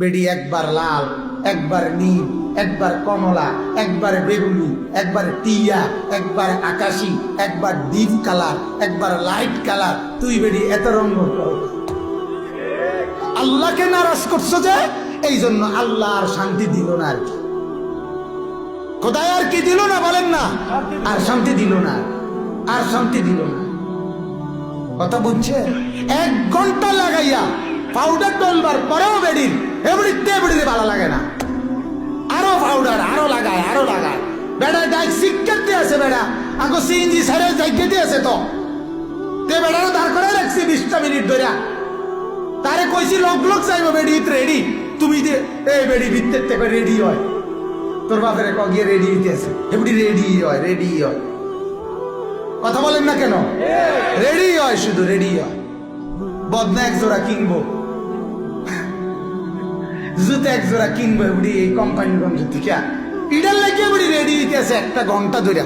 বেডি একবার লাল, একবার নীল, একবার কমলা, একবার বেগুনি, একবার টিয়া, একবার আকাশি, একবার ডিপ কালার, একবার লাইট কালার। তুই বেডি এত রঙ আল্লাহকে নারাজ করছো যে, এই জন্য আল্লাহ আর শান্তি দিল না। আর কি খোদাই আর কি দিল না বলেন না? আর শান্তি দিল না, আর শান্তি দিল না। কথা বুঝছে? 1 ঘন্টা লাগাইয়া পাউডার ডলবার পরেও বেডির এমনিতে বেডিতে ভালো লাগে না। আরো পাউডার, আরো লাগায়, আরো লাগায়। বেড়া ডাইক শিক্ষার্থী আছে, বেড়া আগে সিএনজি সারে যাইতে আছে তো তে বেড়ারও দাঁড় করে রাখছি 20টা মিনিট ধরে। তারে কইছি লোক লোক চাইবো বেডি রেডি, তুমি যে এই বেডি ভিতর থেকে রেডি হয়, তোর বাপের গিয়ে রেডি হইতে আছে, এমনি রেডি হয়, রেডি হয়। কথা বলেন না কেন? রেডি হয়, শুধু রেডি হয়। বদনা 1 জোড়া কিনবো, জুতো 1 জোড়া কিনবো এমনি এই কোম্পানিগঞ্জ থেকে, ইডার লাগিয়ে এমনি রেডি হইতে আছে 1 ঘন্টা ধরে।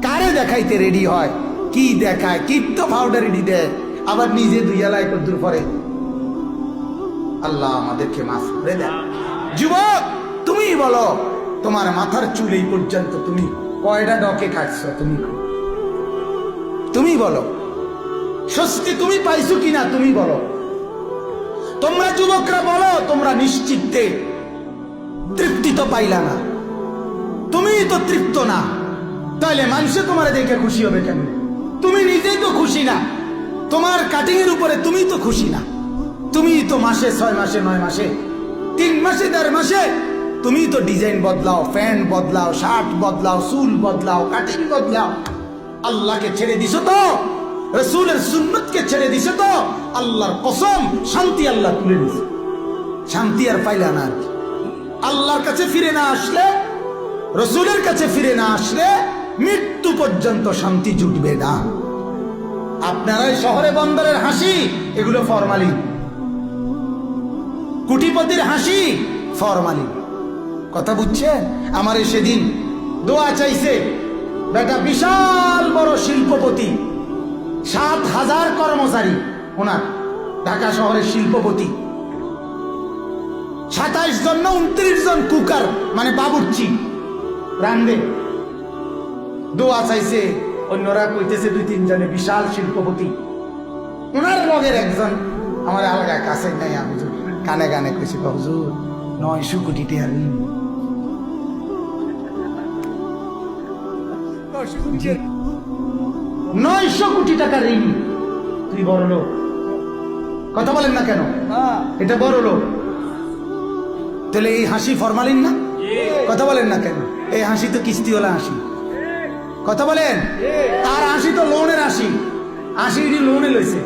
কারে দেখাইতে রেডি হয়? কি দেখায়? কি তো পাউডার রেডি দেয়, আবার নিজে দুইয়ালাই কদ্দুর পরে। আল্লাহ আমাদেরকে মাফ করে দেন। যুবক, তুমি বলো, তোমার মাথার চুল এই পর্যন্ত তুমি কয়টা ডকে খাটছো? তুমি বলো, স্বস্তি তুমি পাইছো কিনা? তুমি বলো। তোমরা যুবকরা বলো, তোমরা নিশ্চিন্তে তৃপ্তি তো পাইলা না, তুমি তো তৃপ্ত না, তাহলে মানুষে তোমার দেখে খুশি হবে কেন? তুমি নিজেই তো খুশি না, তোমার কাটিং এর উপরে তুমি তো খুশি না। তুমি তো মাসে 6 মাসে 9 মাসে 3 মাসে 1.5 মাসে তুমি তো ডিজাইন বদলাও, প্যান্ট বদলাও, শার্ট বদলাও, চুল বদলাও, কাটিং বদলাও। আল্লাহকে ছেড়ে দিছো তো, রাসূলের সুন্নতকে ছেড়ে দিছো তো, আল্লাহর কসম শান্তি আল্লাহ তুলে দিছে। শান্তি আর পাইলা না। আল্লাহর কাছে ফিরে না আসলে, রাসূলের কাছে ফিরে না আসলে মৃত্যু পর্যন্ত শান্তি জুটবে না। আপনারাই শহরে বন্দরের হাসি, এগুলো ফরমালিন। কোটিপতির হাসি ফরমালিন। কথা বুঝছেন? আমার সেদিন দোয়া চাইছে বেটা, বিশাল বড় শিল্পপতি, 7,000 কর্মচারী ওনার, ঢাকা শহরের শিল্পপতি। 27 জন না 29 জন কুকার, মানে বাবুর্চি রান্ধে। দোয়া চাইছে, অন্যরা কইতেছে 2-3 জনে, বিশাল শিল্পপতি। ওনার লগের একজন আমার আলগা কাছে নাই, আমি কানে কানে কইছি, হুজুর 900 কোটি টাকা ঋণ। 900 কোটি টাকা ঋণ। তুই বড় লোক, কথা বলেন না কেন? এটা বড় লোক। তাহলে এই হাসি ফরমালিন না? কথা বলেন না কেন? এই হাসি তো কিস্তিওয়ালা হাসি। কথা বলেন? তার হাসি তো লোনের হাসি, হাসি লোনে লইছে।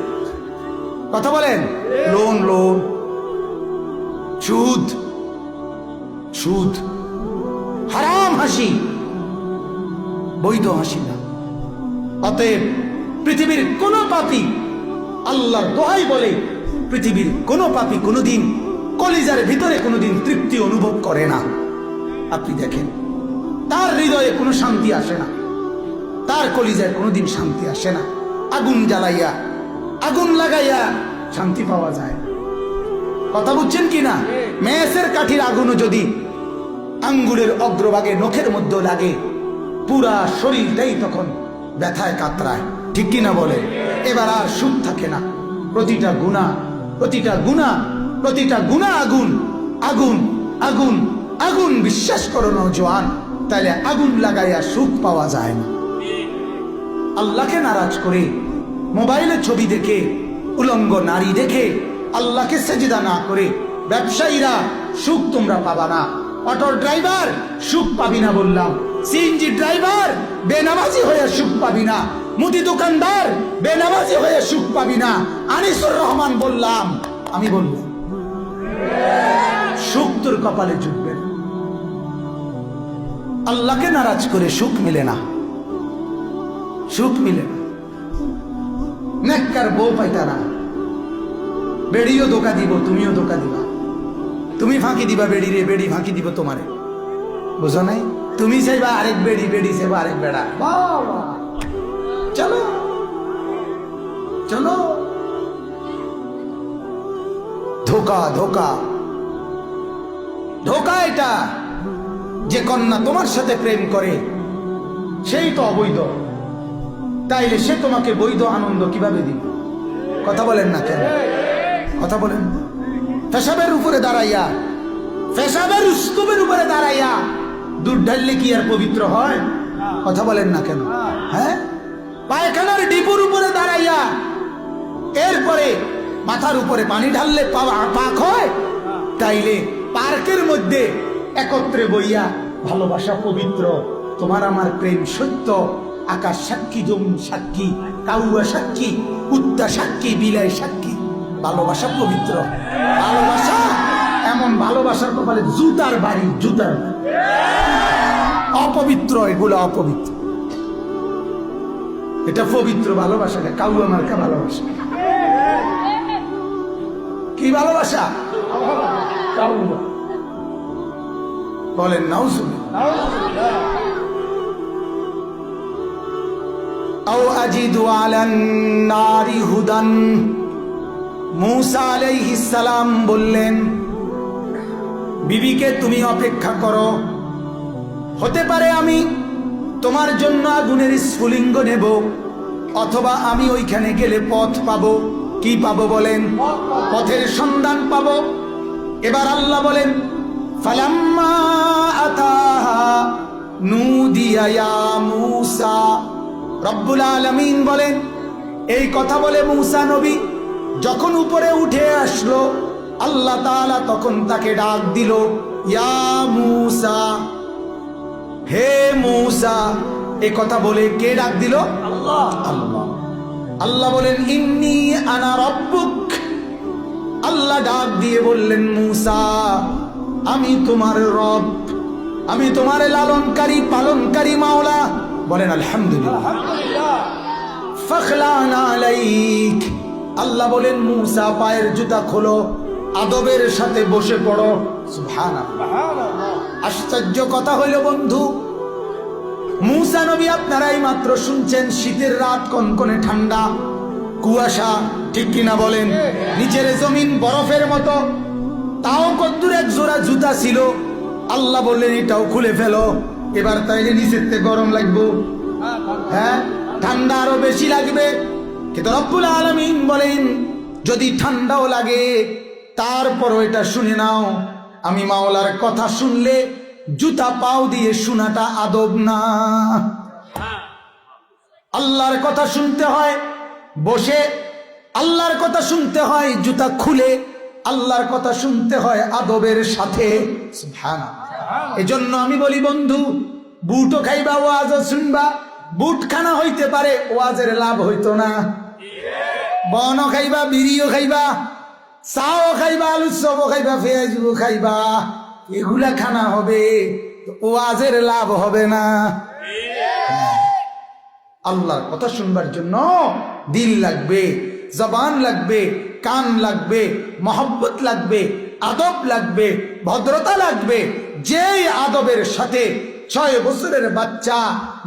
কথা বলেন? লোন, লোন, সুদ, সুদ, হারাম হাসি, বৈধ হাসি না। অতএব পৃথিবীর কোন পাপী, আল্লাহর দোহাই বলে, পৃথিবীর কোন পাপী কোনদিন কলিজার ভিতরে কোনদিন তৃপ্তি অনুভব করে না। আপনি দেখেন, তার হৃদয়ে কোনো শান্তি আসে না, তার কলিজায় কোনোদিন শান্তি আসে না। আগুন জ্বালাইয়া, আগুন লাগাইয়া শান্তি পাওয়া যায়। কথা বুঝছেন কিনা? মেসের কাঠির আগুনও যদি আঙ্গুলের অগ্রভাগে নখের মধ্যে লাগে, পুরা শরীরটাই তখন ব্যথায় কাতরায়। ঠিক কিনা বলে? এবার আর সুখ থাকে না। প্রতিটা গুনাহ, প্রতিটা গুনাহ, প্রতিটা গুনাহ আগুন, আগুন, আগুন, আগুন। বিশ্বাস করো নওজোয়ান, তাহলে আগুন লাগাইয়া সুখ পাওয়া যায় না। আল্লাহকে নারাজ করে, মোবাইলে ছবি দেখে, উলঙ্গ নারী দেখে, আল্লাহকে সেজদা না করে ব্যবসায়ীরা সুখ তোমরা পাবা না। অটো ড্রাইভার সুখ পাবি না বললাম, সিএনজি ড্রাইভার বেনামাজি হয়ে সুখ পাবি না, মুদি দোকানদার বেনামাজি হয়ে সুখ পাবি না। আনিসুর রহমান বললাম, আমি বলবো, সুখ তোর কপালে জুটবে। আল্লাহকে নারাজ করে সুখ মিলে না, সুখ মিলে না। নেককার বউ পাইতা না, বেড়িও ধোকা দিব, তুমিও ধোকা দিবা। তুমি ফাঁকি দিবা বেড়ি রে, বেড়ি ফাঁকি দিব তোমারে। বুঝো নাই? তুমি চাইবা আরেক বেড়ি, বেড়ি চাইবা আরেক বেড়া। বাবা, চলো চলো। ধোকা, ধোকা, ধোঁকা এটা। যে কন্যা তোমার সাথে প্রেম করে সেই তো অবৈধ, তাইলে সে তোমাকে বৈধ আনন্দ কিভাবে দিবে? কথা বলেন না কেন? কথা বলেন। পেশাবের উপরে দাঁড়াইয়া, পেশাবের স্তূপের উপরে দাঁড়াইয়া দুধ ঢাললে কি আর পবিত্র হয়? কথা বলেন না কেন? হ্যাঁ, পায়খানার ডিপুর উপরে দাঁড়াইয়া এরপরে মাথার উপরে পানি ঢাললে পাক হয়? তাইলে পার্কের মধ্যে একত্রে বইয়া ভালোবাসা পবিত্র, তোমার আমার প্রেম সত্য, আকাশ সাক্ষী, জমিন সাক্ষী, কাউয়া সাক্ষী, কুত্তা সাক্ষী, বিলাই সাক্ষী, ভালোবাসা পবিত্র। ভালোবাসা এমন, ভালোবাসার কপালে জুতার বাড়ি, জুতার অপবিত্র, এগুলো অপবিত্র। এটা পবিত্র ভালোবাসা, কাউয়া মার্কা ভালোবাসা। কি ভালোবাসা? বলেন নাউজুবিল্লাহ। আও আজিদু আলান নারি হুদান, মূসা আলাইহিস সালাম বললেন, বিবিকে তুমি অপেক্ষা করো, হতে পারে আমি তোমার জন্য আগুনের স্ফুলিঙ্গ নেব, অথবা আমি ওইখানে গেলে পথ পাবো। কি পাবো বলেন? পথের সন্ধান পাবো। এবার আল্লাহ বলেন, ফালাম্মা আতাহা নুদিয়া ইয়া মূসা। রব্বুল আলামিন বলেন, এই কথা বলে মূসা নবী যখন উপরে উঠে আসলো, আল্লাহ তাআলা তখন তাকে ডাক দিল, ইয়া মূসা, হে মূসা। এই কথা বলে কে ডাক দিল? আল্লাহ। আল্লাহ। আল্লাহ বলেন, ইন্নী আনা রব্বুক। আল্লাহ ডাক দিয়ে বললেন, মূসা, আমি তোমার রব, আমি তোমার লালনকারী পালনকারী মাওলা। বলেন আলহামদুলিল্লাহ। ফাখলানা আলাইক। আল্লাহ বলেন, মূসা পায়ের জুতা খোলো, আদবের সাথে বসে পড়ো। সুবহানাল্লাহ। আশ্চর্য কথা হইল বন্ধু, মূসা নবী আপনারাই মাত্র শুনছেন, শীতের রাত, কনকনে ঠান্ডা, কুয়াশা, ঠিক কিনা বলেন? নিচের জমিন বরফের মতো, তাও কদ্দুর এক জোড়া জুতা ছিল। আল্লাহ বললেন, এটাও খুলে ফেলো। এবার তাইলে নিচের থেকে গরম লাগবে, হ্যাঁ, ঠান্ডা আরো বেশি লাগবে। কিন্তু রব্বুল আলামিন বলেন, যদি ঠান্ডাও লাগে তারপরও এটা শুনে নাও, আমি মাওলার কথা শুনলে জুতা পাও দিয়ে শোনাটা আদব না। আল্লাহর কথা শুনতে হয় বসে, আল্লাহর কথা শুনতে হয় জুতা খুলে, আল্লাহর কথা শুনতে হয় আদবের সাথে। সুবহানাল্লাহ। এজন্য আমি বলি বন্ধু, বুটও খাইবা, ওয়াজও শুনবা। বুট খানা হইতে পারে, ওয়াজের লাভ হইতো না। বনও খাইবা, বিড়িও খাইবা, চাও খাইবা, আলু চপও খাইবা, পেঁয়াজও খাইবা, এগুলা খানা হবে, ওয়াজের লাভ হবে না। আল্লাহর কথা শুনবার জন্য দিল লাগবে, জবান লাগবে, কান লাগবে, মহব্বত লাগবে, আদব লাগবে, ভদ্রতা লাগবে। যেই আদবের সাথে 6 বছরের বাচ্চা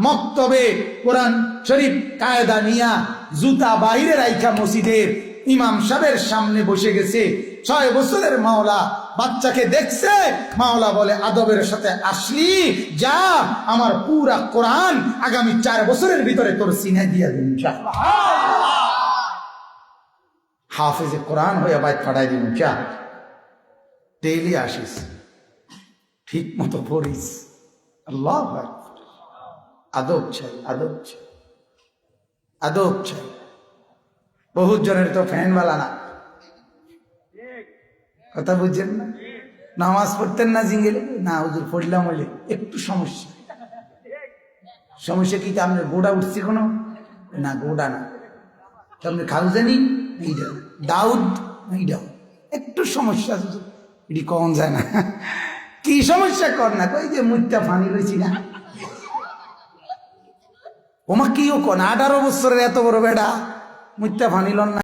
মক্তবে কোরআন শরীফ কায়দা নিয়া জুতা বাইরে রাইখা মসজিদের ইমাম সাহেবের সামনে বসে গেছে, 6 বছরের মাওলা বাচ্চাকে দেখছে, মাওলা বলে, আদবের সাথে আসলি, যা, আমার পুরা কোরআন আগামী 4 বছরের ভিতরে তোর সিনে দিয়া দিন, হাফেজে কোরআন হইয়া বাইত ফাটাই দিন, যা, ডেইলি আসিস, ঠিক মতো পড়িস। আল্লাহ, আদব চাই, আদব চাই, আদব চাই। বহুত জনের তো ফ্যানওয়ালা না, কথা বুঝছেন না? নামাজ পড়তেন না জিঙ্গেলে, না হুজুর পড়লাম বলে একটু সমস্যা। সমস্যা কি? আপনার গোড়া উঠছে কোনো না? গোড়া না, আপনি খাও জানি এইটা দাউদ, এইটাও একটু সমস্যা, এটি কখন যায় না। কি সমস্যা কর না? কই যে মুত্যা ফানি রয়েছি না, ওমা কিও কন 18 বছরের এত বড় বেড়া মুত্যা ফানিল না।